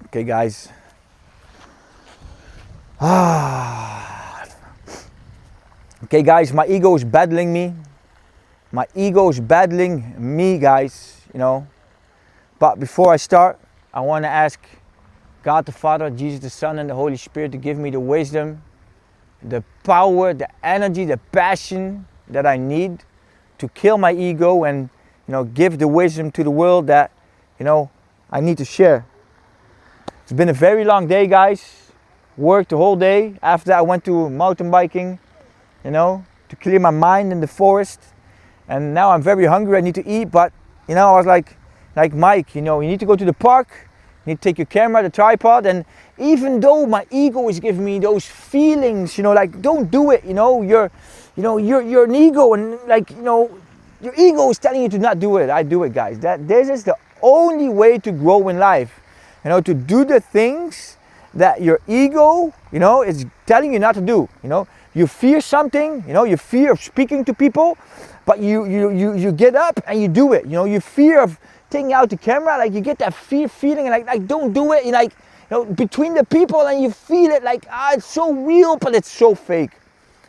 Okay, guys. Okay, guys, my ego is battling me. My ego is battling me, guys, But before I start, I want to ask God the Father, Jesus the Son, and the Holy Spirit to give me the wisdom, the power, the energy, the passion that I need to kill my ego and, give the wisdom to the world that, I need to share. It's been a very long day, guys. Worked the whole day. After that, I went to mountain biking, to clear my mind in the forest. And now I'm very hungry. I need to eat, but, I was like Mike, you need to go to the park. You need to take your camera, the tripod, and even though my ego is giving me those feelings, like don't do it, you're an ego, and your ego is telling you to not do it. I do it, guys. This is the only way to grow in life. To do the things that your ego, is telling you not to do. You fear something, you fear of speaking to people, but you get up and you do it. You fear of taking out the camera, like you get that feeling, like don't do it. Between the people, and you feel it like it's so real, but it's so fake.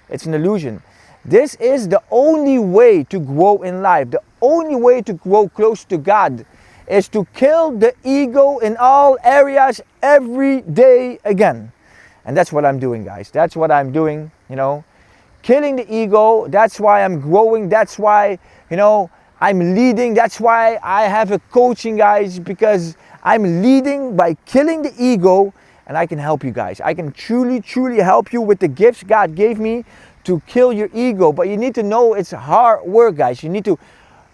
It's an illusion. This is the only way to grow in life. The only way to grow close to God is to kill the ego in all areas every day again. And that's what I'm doing, guys. That's what I'm doing, Killing the ego. That's why I'm growing. That's why, I'm leading. That's why I have a coaching, guys, because I'm leading by killing the ego, and I can help you guys. I can truly, truly help you with the gifts God gave me to kill your ego. But you need to know it's hard work, guys. You need to,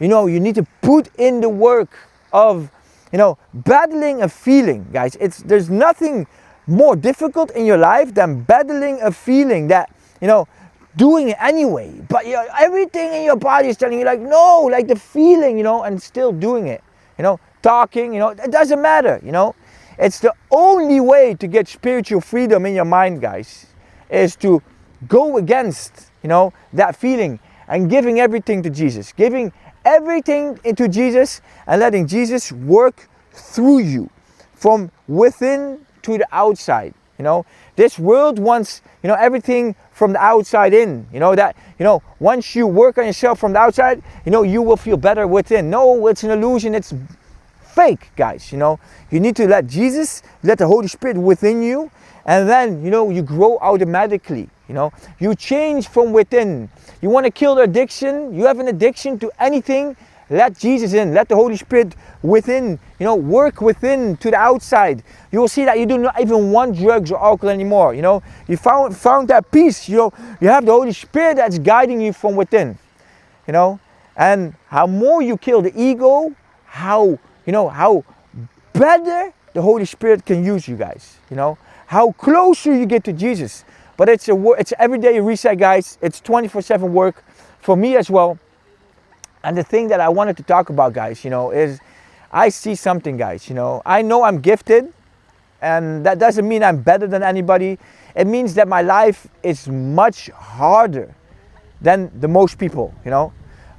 you need to put in the work of, battling a feeling, guys. There's nothing more difficult in your life than battling a feeling that, doing it anyway. But everything in your body is telling you like, no, like the feeling, and still doing it, talking, it doesn't matter, It's the only way to get spiritual freedom in your mind, guys, is to go against, that feeling and giving everything to Jesus. Giving everything into Jesus and letting Jesus work through you from within to the outside. This world wants, everything from the outside in. Once you work on yourself from the outside, you will feel better within. No, it's an illusion. It's fake, guys. You need to let Jesus, let the Holy Spirit within you, and then, you grow automatically. You change from within. You want to kill the addiction. You have an addiction to anything. Let Jesus in. Let the Holy Spirit within, work within to the outside. You will see that you do not even want drugs or alcohol anymore. You found that peace. You have the Holy Spirit that's guiding you from within. And how more you kill the ego, how better the Holy Spirit can use you guys. How closer you get to Jesus. But it's everyday reset, guys. It's 24/7 work for me as well. And the thing that I wanted to talk about, guys, is I see something, guys. I know I'm gifted, and that doesn't mean I'm better than anybody. It means that my life is much harder than the most people.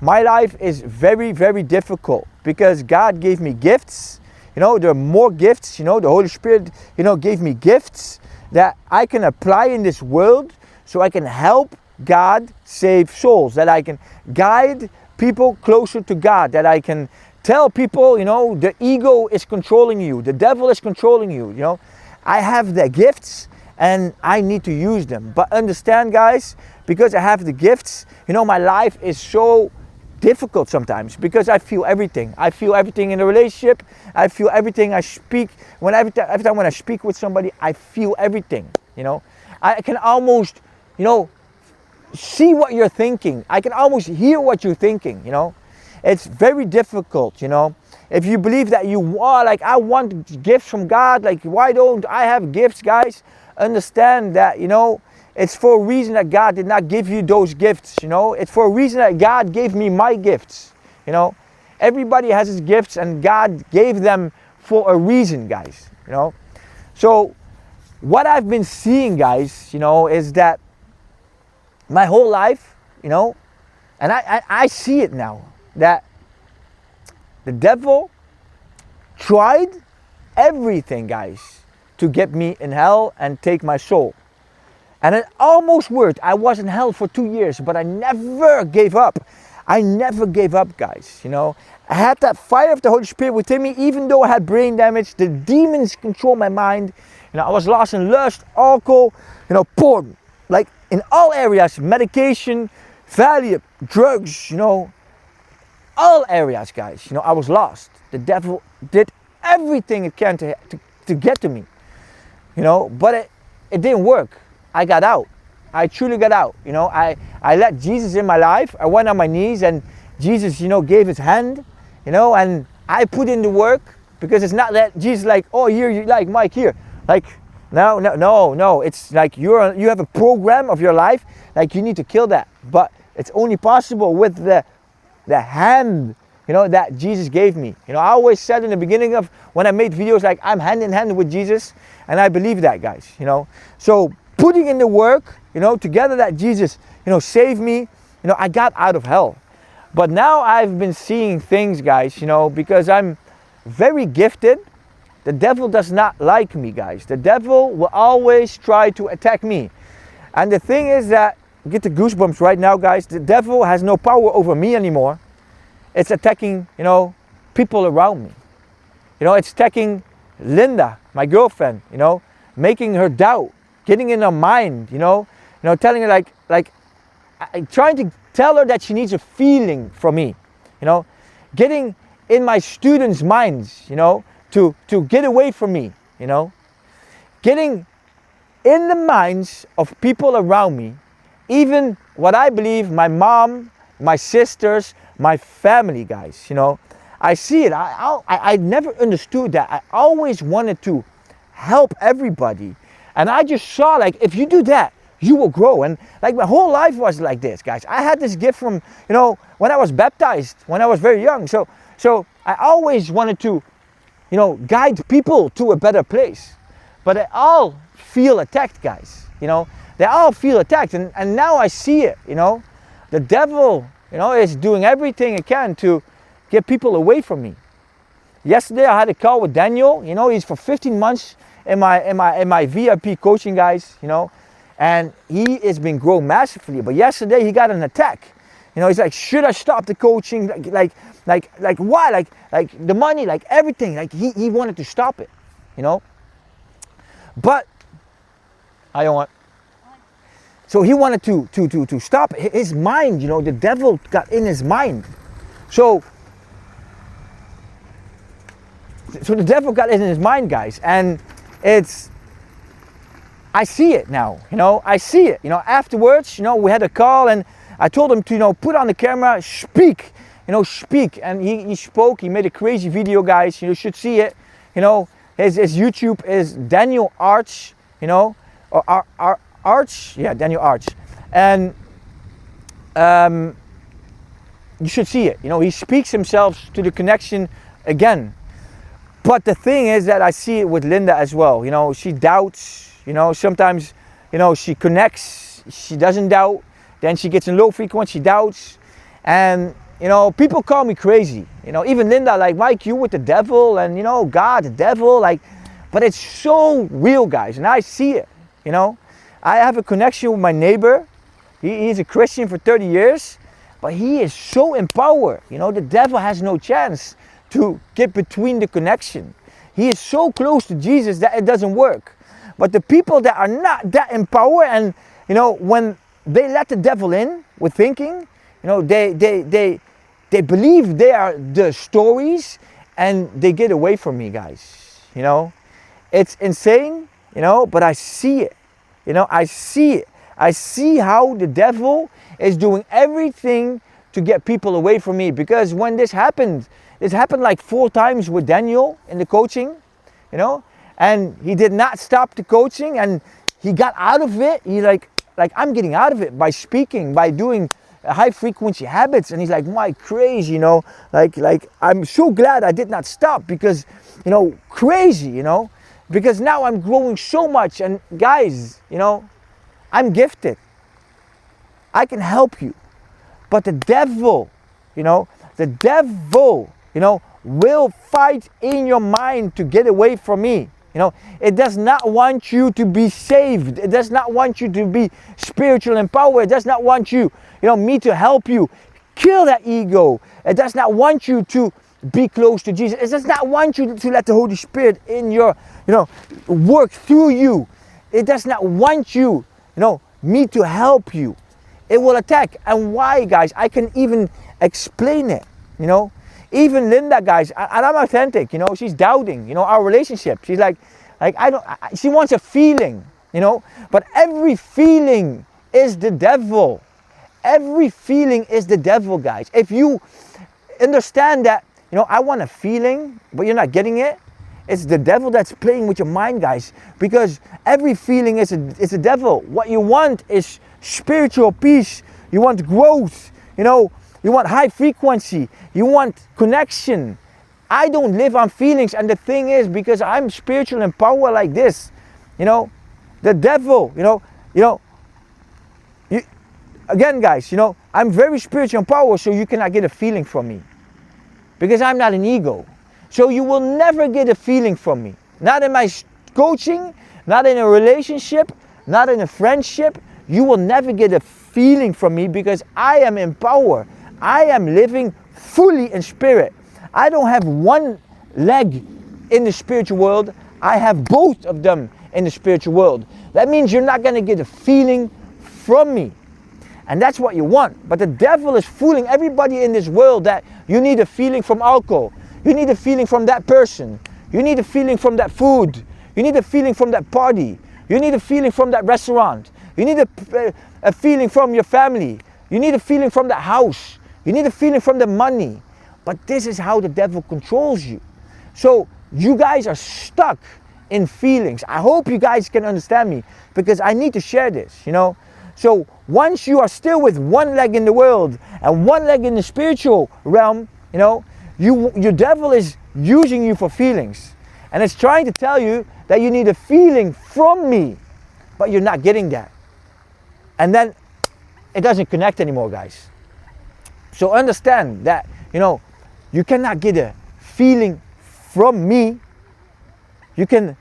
My life is very, very difficult because God gave me gifts. There are more gifts. The Holy Spirit, gave me gifts that I can apply in this world so I can help God save souls, that I can guide people closer to God, that I can tell people, the ego is controlling you, the devil is controlling you, I have the gifts and I need to use them. But understand, guys, because I have the gifts, my life is so difficult sometimes because I feel everything. I feel everything in a relationship. I feel everything I speak. Every time when I speak with somebody, I feel everything, I can almost, see what you're thinking. I can almost hear what you're thinking, It's very difficult, If you believe that you are like, I want gifts from God, like why don't I have gifts, guys? Understand that, it's for a reason that God did not give you those gifts, It's for a reason that God gave me my gifts, Everybody has his gifts and God gave them for a reason, guys, So what I've been seeing, guys, is that my whole life, and I see it now, that the devil tried everything, guys, to get me in hell and take my soul. And it almost worked. I was in hell for 2 years, but I never gave up. I never gave up, guys, you know. I had that fire of the Holy Spirit within me, even though I had brain damage. The demons controlled my mind. You know, I was lost in lust, alcohol, you know, porn. Like in all areas, medication, value, drugs, you know, all areas, guys. You know, I was lost. The devil did everything it can to get to me, you know, but it didn't work. I got out. I truly got out. You know, I let Jesus in my life. I went on my knees and Jesus, you know, gave his hand, you know, and I put in the work, because it's not that Jesus like, oh, here, you like Mike here. Like, no. It's like you have a program of your life, like you need to kill that. But it's only possible with the hand, you know, that Jesus gave me. You know, I always said in the beginning of when I made videos, like I'm hand in hand with Jesus, and I believe that, guys, you know. So putting in the work, you know, together that Jesus, you know, saved me, you know, I got out of hell. But now I've been seeing things, guys, you know, because I'm very gifted. The devil does not like me, guys. The devil will always try to attack me. And the thing is that, get the goosebumps right now, guys, the devil has no power over me anymore. It's attacking, you know, people around me. You know, it's attacking Linda, my girlfriend, you know, making her doubt, getting in her mind, you know, telling her like trying to tell her that she needs a feeling from me, you know, getting in my students' minds, you know, to get away from me, you know, getting in the minds of people around me, even what I believe, my mom, my sisters, my family, guys, you know. I see it. I never understood that. I always wanted to help everybody. And I just saw, like, if you do that, you will grow. And like my whole life was like this, guys. I had this gift from, you know, when I was baptized, when I was very young. So I always wanted to, you know, guide people to a better place. But they all feel attacked, guys. You know, they all feel attacked. And now I see it, you know. The devil, you know, is doing everything it can to get people away from me. Yesterday I had a call with Daniel. You know, he's for 15 months in my VIP coaching, guys, you know, and he has been growing massively. But yesterday he got an attack. You know, he's like, should I stop the coaching? Like why? Like the money, like everything. Like he wanted to stop it, you know. But I don't want. So he wanted to stop his mind, you know. The devil got in his mind. So the devil got in his mind, guys, and I see it now, you know. I see it, you know. Afterwards, you know, we had a call and I told him to, you know, put on the camera, speak, you know, speak. And he spoke. He made a crazy video, guys. You should see it. You know, his YouTube is Daniel Arch, you know, or Arch, yeah, Daniel Arch, and you should see it. You know, he speaks himself to the connection again. But the thing is that I see it with Linda as well. You know, she doubts. You know, sometimes, you know, she connects. She doesn't doubt. Then she gets in low frequency. She doubts, and you know, people call me crazy. You know, even Linda, like, Mike, you with the devil, and you know, God, the devil, like. But it's so real, guys, and I see it. You know. I have a connection with my neighbor. He's a Christian for 30 years, but he is so empowered. You know, the devil has no chance to get between the connection. He is so close to Jesus that it doesn't work. But the people that are not that empowered, and you know, when they let the devil in with thinking, you know, they believe they are the stories, and they get away from me, guys. You know, it's insane. You know, but I see it. You know, I see it. I see how the devil is doing everything to get people away from me. Because when this happened like 4 times with Daniel in the coaching, you know, and he did not stop the coaching, and he got out of it. He like I'm getting out of it by speaking, by doing high frequency habits. And he's like, Mike, crazy, you know, like I'm so glad I did not stop, because, you know, crazy, you know. Because now I'm growing so much, and guys, you know, I'm gifted. I can help you. But the devil, you know, will fight in your mind to get away from me. You know, it does not want you to be saved. It does not want you to be spiritual empowered. It does not want you, me to help you kill that ego. It does not want you to be close to Jesus. It does not want you to let the Holy Spirit in your, work through you. It does not want you, me to help you. It will attack. And why, guys? I can even explain it, Even Linda, guys, and I'm authentic, she's doubting, our relationship. She's like she wants a feeling, but every feeling is the devil. Every feeling is the devil, guys. If you understand that, I want a feeling, but you're not getting it, it's the devil that's playing with your mind, guys. Because every feeling is a devil. What you want is spiritual peace. You want growth, you want high frequency. You want connection. I don't live on feelings. And the thing is, because I'm spiritual and power like this, the devil, again, guys, I'm very spiritual and power, so you cannot get a feeling from me. Because I'm not an ego. So you will never get a feeling from me. Not in my coaching, not in a relationship, not in a friendship. You will never get a feeling from me because I am in power. I am living fully in spirit. I don't have one leg in the spiritual world. I have both of them in the spiritual world. That means you're not going to get a feeling from me. And that's what you want. But the devil is fooling everybody in this world that you need a feeling from alcohol. You need a feeling from that person. You need a feeling from that food. You need a feeling from that party. You need a feeling from that restaurant. You need a feeling from your family. You need a feeling from that house. You need a feeling from the money. But this is how the devil controls you. So you guys are stuck in feelings. I hope you guys can understand me because I need to share this, So once you are still with one leg in the world and one leg in the spiritual realm, your devil is using you for feelings. And it's trying to tell you that you need a feeling from me, but you're not getting that. And then it doesn't connect anymore, guys. So understand that, you cannot get a feeling from me. You can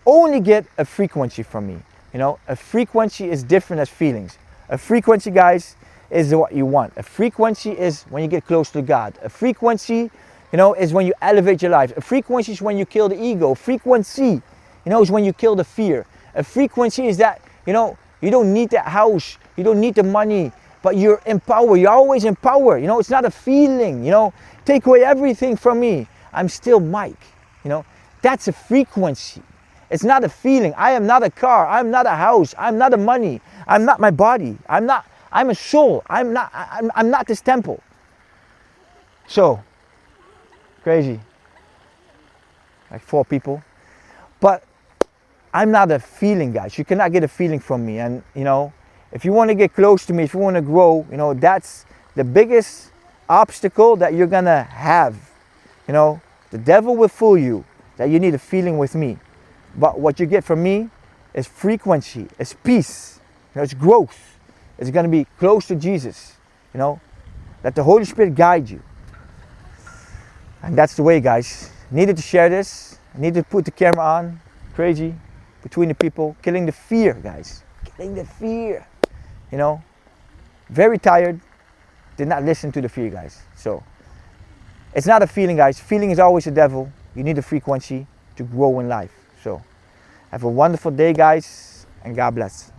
only get a frequency from me. A frequency is different as feelings. A frequency, guys, is what you want. A frequency is when you get close to God. A frequency, is when you elevate your life. A frequency is when you kill the ego. Frequency, is when you kill the fear. A frequency is that, you don't need that house. You don't need the money, but you're in power. You're always in power. It's not a feeling, Take away everything from me. I'm still Mike, That's a frequency. It's not a feeling. I am not a car. I'm not a house. I'm not a money. I'm not my body. I'm a soul. I'm not this temple. So, crazy. Like 4 people. But I'm not a feeling, guys. You cannot get a feeling from me. And, if you want to get close to me, if you want to grow, that's the biggest obstacle that you're going to have. The devil will fool you that you need a feeling with me. But what you get from me is frequency, it's peace, it's growth. It's going to be close to Jesus, Let the Holy Spirit guide you. And that's the way, guys. Needed to share this. Needed to put the camera on. Crazy. Between the people. Killing the fear, guys. Killing the fear. Very tired. Did not listen to the fear, guys. So, it's not a feeling, guys. Feeling is always the devil. You need a frequency to grow in life. So, have a wonderful day, guys. And God bless.